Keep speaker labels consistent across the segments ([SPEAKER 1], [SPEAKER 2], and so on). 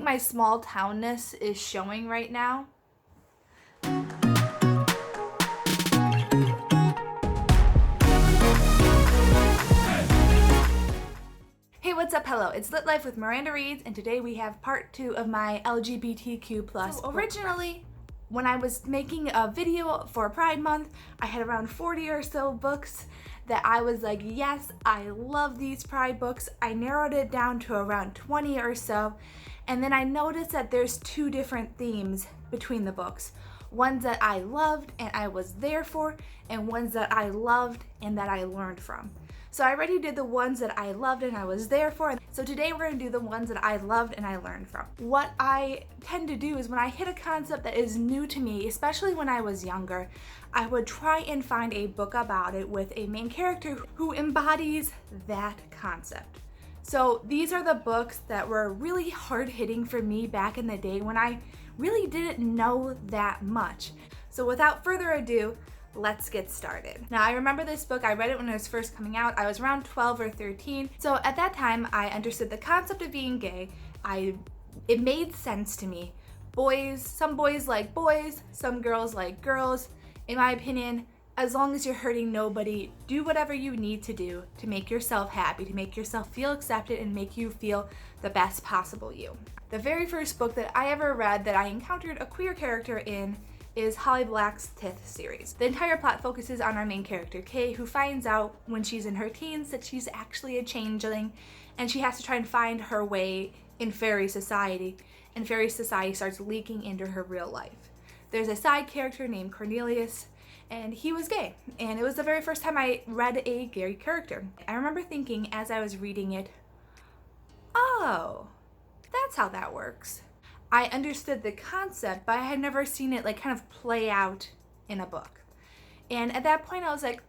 [SPEAKER 1] think my small townness is showing right now. Hey, what's up? Hello, it's Lit Life with Miranda Reads, and today we have part 2 of my LGBTQ+. So originally, when I was making a video for Pride Month, I had around 40 or so books that I was like, yes, I love these Pride books. I narrowed it down to around 20 or so, and then I noticed that there's 2 different themes between the books. Ones that I loved and I was there for, and ones that I loved and that I learned from. So I already did the ones that I loved and I was there for. So today we're gonna do the ones that I loved and I learned from. What I tend to do is when I hit a concept that is new to me, especially when I was younger, I would try and find a book about it with a main character who embodies that concept. So these are the books that were really hard-hitting for me back in the day when I really didn't know that much. So without further ado, let's get started. Now, I remember this book, I read it when it was first coming out. I was around 12 or 13. So at that time, I understood the concept of being gay. It made sense to me. Some boys like boys, some girls like girls. In my opinion, as long as you're hurting nobody, do whatever you need to do to make yourself happy, to make yourself feel accepted and make you feel the best possible you. The very first book that I ever read that I encountered a queer character in is Holly Black's Tithe series. The entire plot focuses on our main character, Kay, who finds out when she's in her teens that she's actually a changeling, and she has to try and find her way in Faerie society, and Faerie society starts leaking into her real life. There's a side character named Cornelius, and he was gay, and it was the very first time I read a gay character. I remember thinking as I was reading it, oh, that's how that works. I understood the concept, but I had never seen it like kind of play out in a book. And at that point I was like,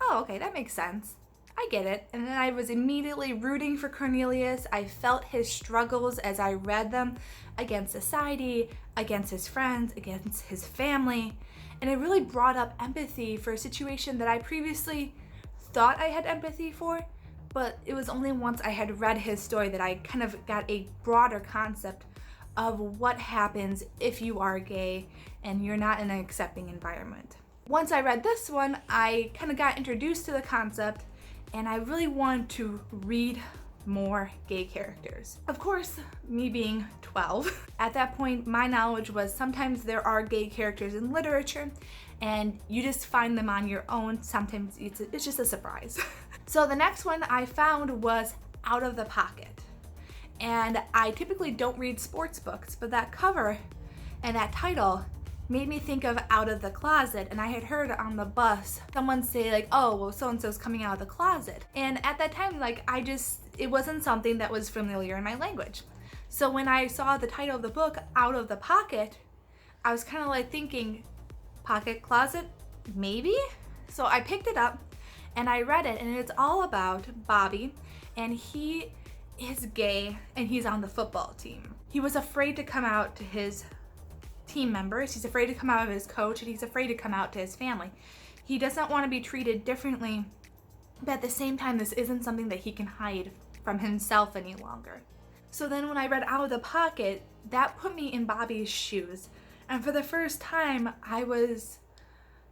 [SPEAKER 1] oh, okay, that makes sense. I get it. And then I was immediately rooting for Cornelius. I felt his struggles as I read them against society, against his friends, against his family. And it really brought up empathy for a situation that I previously thought I had empathy for, but it was only once I had read his story that I kind of got a broader concept of what happens if you are gay and you're not in an accepting environment. Once I read this one, I kind of got introduced to the concept and I really wanted to read more gay characters. Of course, me being 12, at that point my knowledge was sometimes there are gay characters in literature and you just find them on your own. Sometimes it's just a surprise. So the next one I found was Out of the Pocket. And I typically don't read sports books, but that cover and that title made me think of Out of the Closet. And I had heard on the bus someone say like, oh, well, so-and-so's coming out of the closet. And at that time, like, it wasn't something that was familiar in my language. So when I saw the title of the book, Out of the Pocket, I was kind of like thinking, pocket closet, maybe? So I picked it up and I read it, and it's all about Bobby, and he is gay and he's on the football team. He was afraid to come out to his team members, he's afraid to come out of his coach, and he's afraid to come out to his family. He doesn't want to be treated differently, but at the same time this isn't something that he can hide from himself any longer. So then when I read Out of the Pocket, that put me in Bobby's shoes, and for the first time I was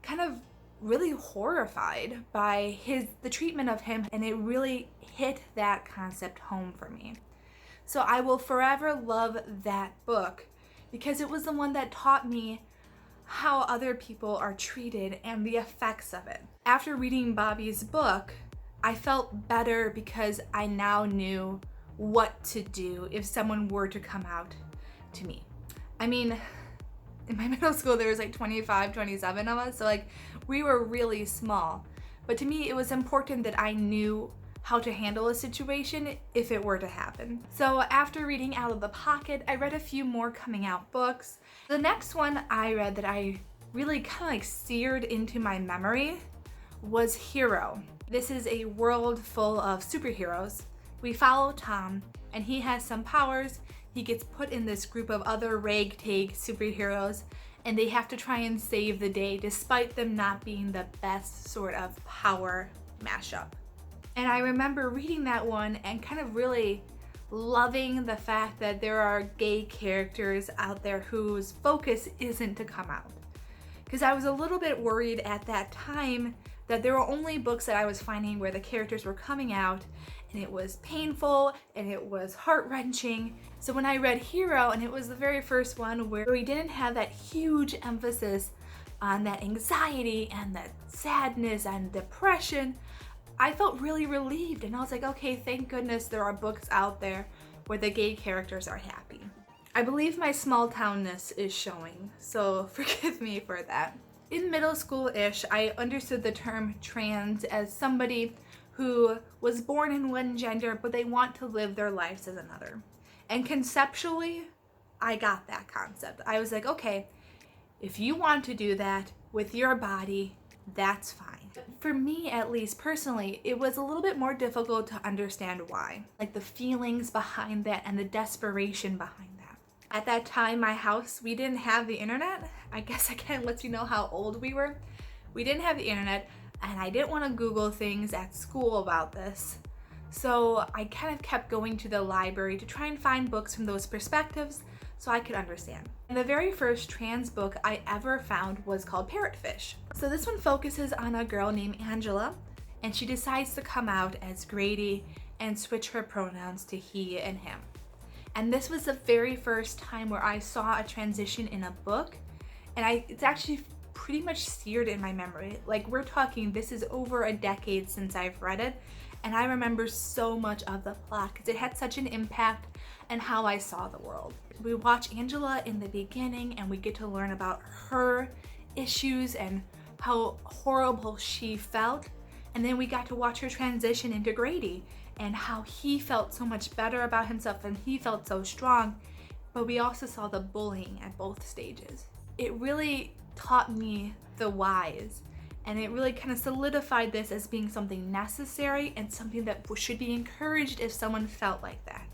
[SPEAKER 1] kind of really horrified by the treatment of him, and it really hit that concept home for me. So I will forever love that book because it was the one that taught me how other people are treated and the effects of it. After reading Bobby's book, I felt better because I now knew what to do if someone were to come out to me. I mean, in my middle school there was like 25, 27 of us, so like we were really small. But to me it was important that I knew how to handle a situation if it were to happen. So after reading Out of the Pocket, I read a few more coming out books. The next one I read that I really kind of like seared into my memory was Hero. This is a world full of superheroes. We follow Tom, and he has some powers. He gets put in this group of other ragtag superheroes, and they have to try and save the day despite them not being the best sort of power mashup. And I remember reading that one and kind of really loving the fact that there are gay characters out there whose focus isn't to come out. Because I was a little bit worried at that time that there were only books that I was finding where the characters were coming out and it was painful and it was heart-wrenching. So when I read Hero, and it was the very first one where we didn't have that huge emphasis on that anxiety and that sadness and depression, I felt really relieved, and I was like, okay, thank goodness there are books out there where the gay characters are happy. I believe my small townness is showing, so forgive me for that. In middle school-ish, I understood the term trans as somebody who was born in one gender, but they want to live their lives as another. And conceptually, I got that concept. I was like, okay, if you want to do that with your body, that's fine. For me, at least personally, it was a little bit more difficult to understand why. Like the feelings behind that and the desperation behind that. At that time, my house, we didn't have the internet. I guess again lets you know how old we were. We didn't have the internet, and I didn't want to Google things at school about this. So I kind of kept going to the library to try and find books from those perspectives so I could understand. And the very first trans book I ever found was called Parrotfish. So this one focuses on a girl named Angela, and she decides to come out as Grady and switch her pronouns to he and him. And this was the very first time where I saw a transition in a book, and it's actually pretty much seared in my memory. Like, we're talking, this is over a decade since I've read it, and I remember so much of the plot because it had such an impact on how I saw the world. We watch Angela in the beginning and we get to learn about her issues and how horrible she felt, and then we got to watch her transition into Grady and how he felt so much better about himself and he felt so strong, but we also saw the bullying at both stages. It really taught me the whys, and it really kind of solidified this as being something necessary and something that should be encouraged if someone felt like that.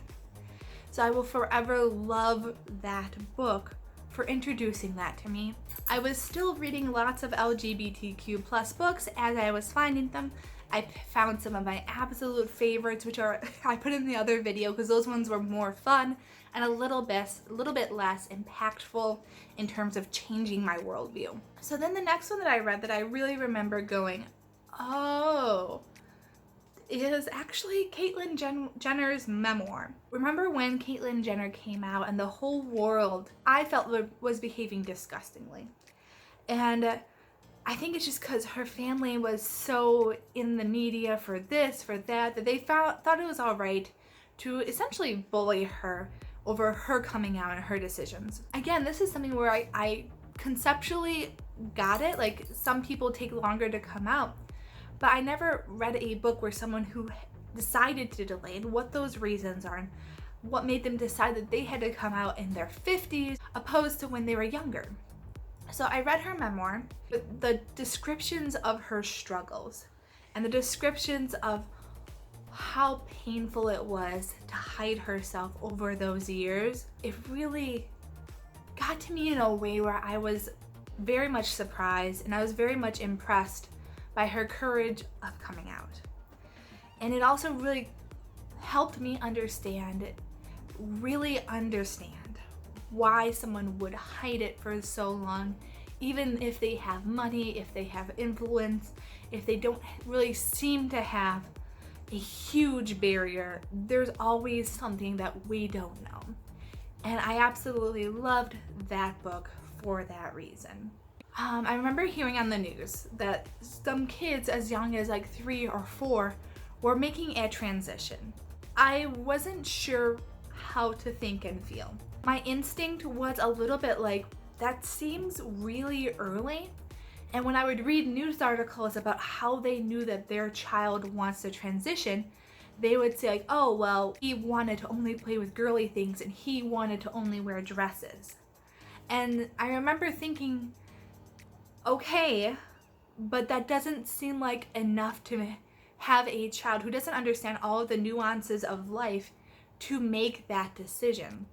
[SPEAKER 1] So I will forever love that book for introducing that to me. I was still reading lots of LGBTQ plus books as I was finding them. I found some of my absolute favorites, which are I put in the other video because those ones were more fun and a little bit less impactful in terms of changing my worldview. So then the next one that I read that I really remember going, oh, is actually Caitlyn Jenner's memoir. Remember when Caitlyn Jenner came out and the whole world, I felt, was behaving disgustingly. And I think it's just because her family was so in the media for this, for that they thought it was all right to essentially bully her over her coming out and her decisions. Again, this is something where I conceptually got it. Like, some people take longer to come out, but I never read a book where someone who decided to delay and what those reasons are and what made them decide that they had to come out in their 50s opposed to when they were younger. So I read her memoir, but the descriptions of her struggles and the descriptions of how painful it was to hide herself over those years, it really got to me in a way where I was very much surprised and I was very much impressed by her courage of coming out. And it also really helped me really understand why someone would hide it for so long, even if they have money, if they have influence, if they don't really seem to have a huge barrier. There's always something that we don't know. And I absolutely loved that book for that reason. I remember hearing on the news that some kids as young as like 3 or 4 were making a transition. I wasn't sure how to think and feel. My instinct was a little bit like, that seems really early. And when I would read news articles about how they knew that their child wants to transition, they would say like, oh, well, he wanted to only play with girly things and he wanted to only wear dresses. And I remember thinking, okay, but that doesn't seem like enough to have a child who doesn't understand all of the nuances of life to make that decision.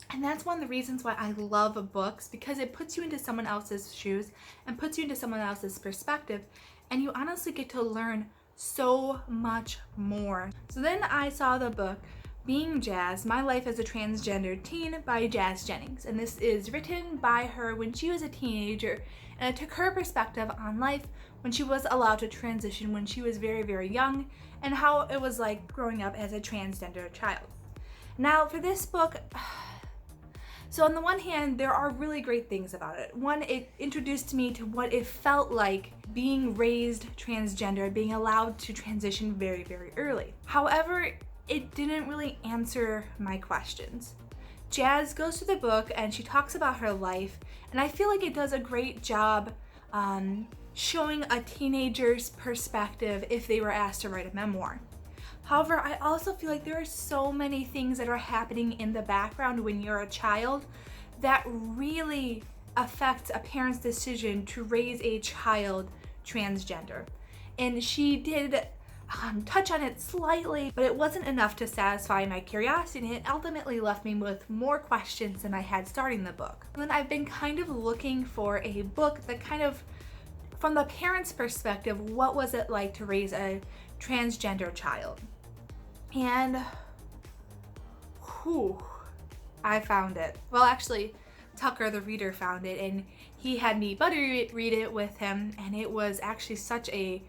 [SPEAKER 1] And that's one of the reasons why I love books, because it puts you into someone else's shoes and puts you into someone else's perspective, and you honestly get to learn so much more. So then I saw the book Being Jazz, My Life as a Transgender Teen by Jennings. And this is written by her when she was a teenager, and it took her perspective on life when she was allowed to transition when she was very, very young, and how it was like growing up as a transgender child. Now for this book, so on the one hand, there are really great things about it. One, it introduced me to what it felt like being raised transgender, being allowed to transition very, very early. However, it didn't really answer my questions. Jazz goes through the book and she talks about her life, and I feel like it does a great job showing a teenager's perspective if they were asked to write a memoir. However, I also feel like there are so many things that are happening in the background when you're a child that really affect a parent's decision to raise a child transgender. And she did touch on it slightly, but it wasn't enough to satisfy my curiosity, and it ultimately left me with more questions than I had starting the book. And then I've been kind of looking for a book that kind of, from the parent's perspective, what was it like to raise a transgender child? And I found it. Well, actually, Tucker, the reader, found it, and he had me read it with him, and it was actually such a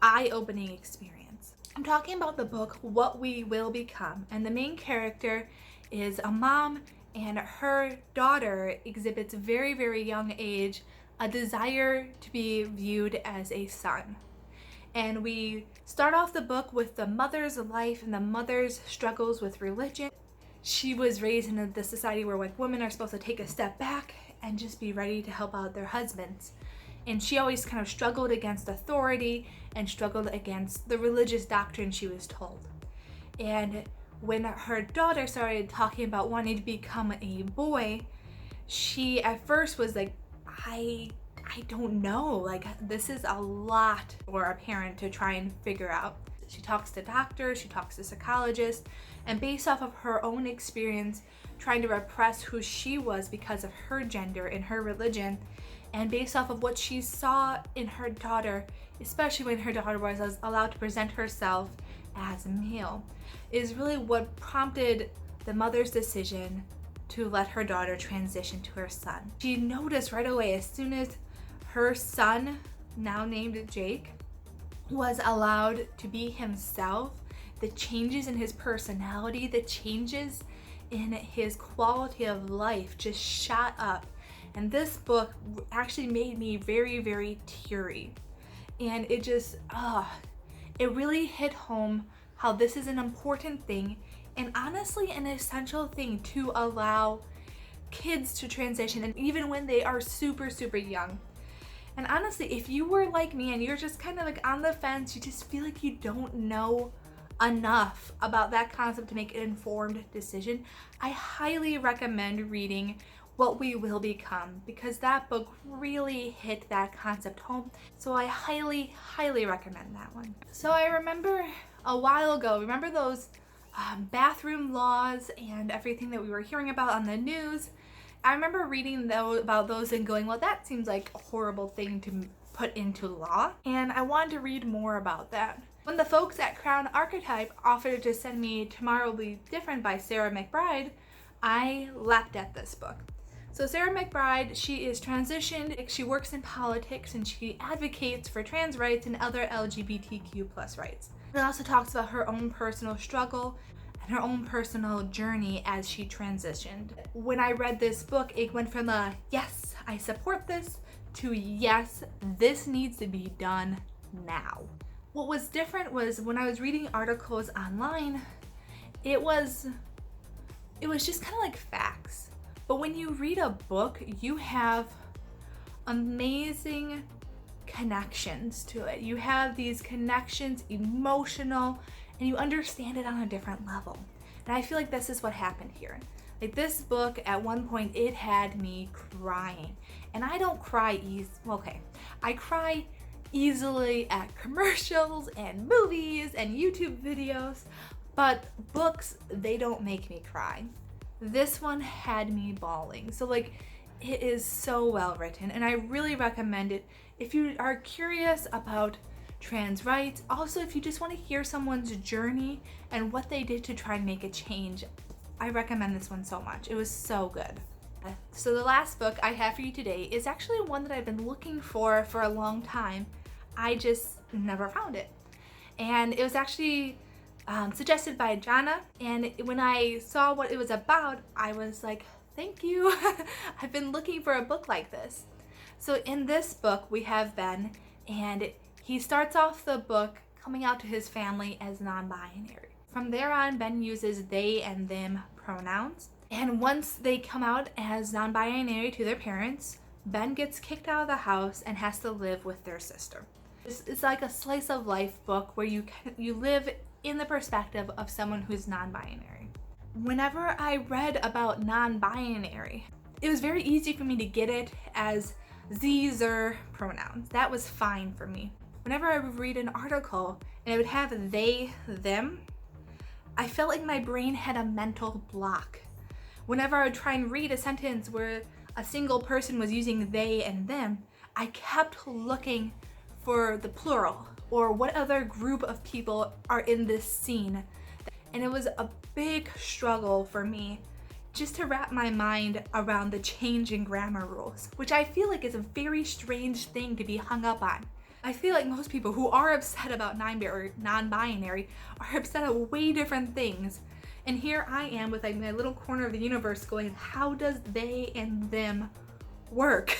[SPEAKER 1] eye-opening experience. I'm talking about the book What We Will Become, and the main character is a mom, and her daughter exhibits very, very young age a desire to be viewed as a son. And we start off the book with the mother's life and the mother's struggles with religion. She was raised in the society where like women are supposed to take a step back and just be ready to help out their husbands. And she always kind of struggled against authority and struggled against the religious doctrine she was told. And when her daughter started talking about wanting to become a boy, she at first was like, I don't know, like this is a lot for a parent to try and figure out. She talks to doctors, she talks to psychologists, and based off of her own experience trying to repress who she was because of her gender and her religion, and based off of what she saw in her daughter, especially when her daughter was allowed to present herself as a male, is really what prompted the mother's decision to let her daughter transition to her son. She noticed right away, as soon as her son, now named Jake, was allowed to be himself, the changes in his personality, the changes in his quality of life just shot up. And this book actually made me very, very teary. And it just, it really hit home how this is an important thing, and honestly an essential thing to allow kids to transition, and even when they are super, super young. And honestly, if you were like me and you're just kind of like on the fence, you just feel like you don't know enough about that concept to make an informed decision, I highly recommend reading What We Will Become, because that book really hit that concept home. So I highly, highly recommend that one. So I remember a while ago, remember those bathroom laws and everything that we were hearing about on the news? I remember reading about those and going, well, that seems like a horrible thing to put into law. And I wanted to read more about that. When the folks at Crown Archetype offered to send me Tomorrow Will Be Different by Sarah McBride, I leapt at this book. So Sarah McBride, she is transitioned, she works in politics, and she advocates for trans rights and other LGBTQ plus rights. It also talks about her own personal struggle and her own personal journey as she transitioned. When I read this book, it went from a yes, I support this, to yes, this needs to be done now. What was different was when I was reading articles online, it was just kind of like facts. But when you read a book, you have amazing connections to it. You have these connections, emotional, and you understand it on a different level. And I feel like this is what happened here. Like this book, at one point, it had me crying. And I don't cry I cry easily at commercials and movies and YouTube videos, but books, they don't make me cry. This one had me bawling. So like, it is so well written, and I really recommend it if you are curious about trans rights. Also, if you just want to hear someone's journey and what they did to try and make a change, I recommend this one so much. It was so good. So the last book I have for you today is actually one that I've been looking for a long time. I just never found it. And it was actually suggested by Jana, and when I saw what it was about, I was like, thank you. I've been looking for a book like this. So in this book, we have Ben, and he starts off the book coming out to his family as non-binary. From there on, Ben uses they and them pronouns. And once they come out as non-binary to their parents, Ben gets kicked out of the house and has to live with their sister. It's like a slice of life book where you live in the perspective of someone who's non-binary. Whenever I read about non-binary, it was very easy for me to get it as ze/zer pronouns. That was fine for me. Whenever I would read an article and it would have they, them, I felt like my brain had a mental block. Whenever I would try and read a sentence where a single person was using they and them, I kept looking for the plural or what other group of people are in this scene. And it was a big struggle for me just to wrap my mind around the change in grammar rules, which I feel like is a very strange thing to be hung up on. I feel like most people who are upset about non-binary are upset at way different things. And here I am with like my little corner of the universe going, how does they and them work?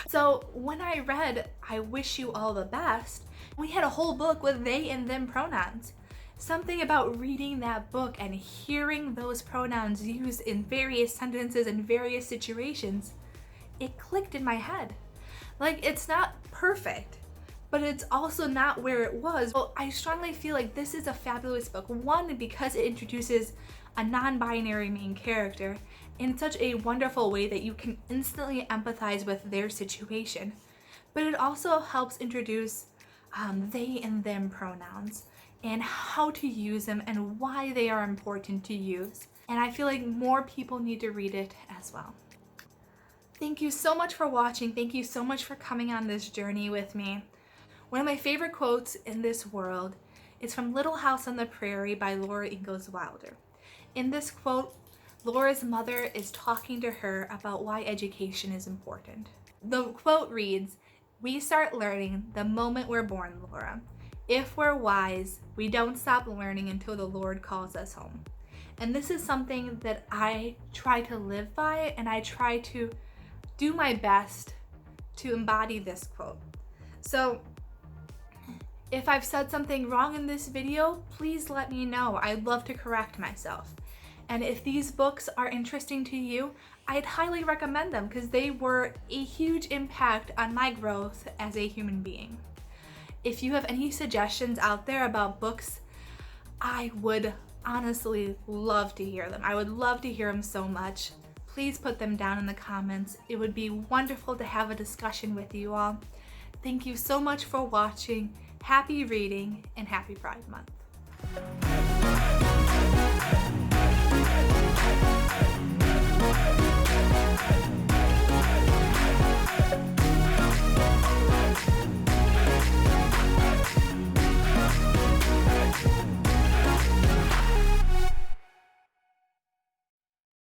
[SPEAKER 1] So when I read I Wish You All the Best, we had a whole book with they and them pronouns. Something about reading that book and hearing those pronouns used in various sentences and various situations, it clicked in my head. Like, it's not perfect, but it's also not where it was. Well, I strongly feel like this is a fabulous book. One, because it introduces a non-binary main character in such a wonderful way that you can instantly empathize with their situation. But it also helps introduce they and them pronouns and how to use them and why they are important to use. And I feel like more people need to read it as well. Thank you so much for watching. Thank you so much for coming on this journey with me. One of my favorite quotes in this world is from Little House on the Prairie by Laura Ingalls Wilder. In this quote, Laura's mother is talking to her about why education is important. The quote reads, "We start learning the moment we're born, Laura. If we're wise, we don't stop learning until the Lord calls us home." And this is something that I try to live by, and I try to do my best to embody this quote. So if I've said something wrong in this video, please let me know. I'd love to correct myself. And if these books are interesting to you, I'd highly recommend them because they were a huge impact on my growth as a human being. If you have any suggestions out there about books, I would honestly love to hear them. I would love to hear them so much. Please put them down in the comments. It would be wonderful to have a discussion with you all. Thank you so much for watching. Happy reading and happy Pride Month.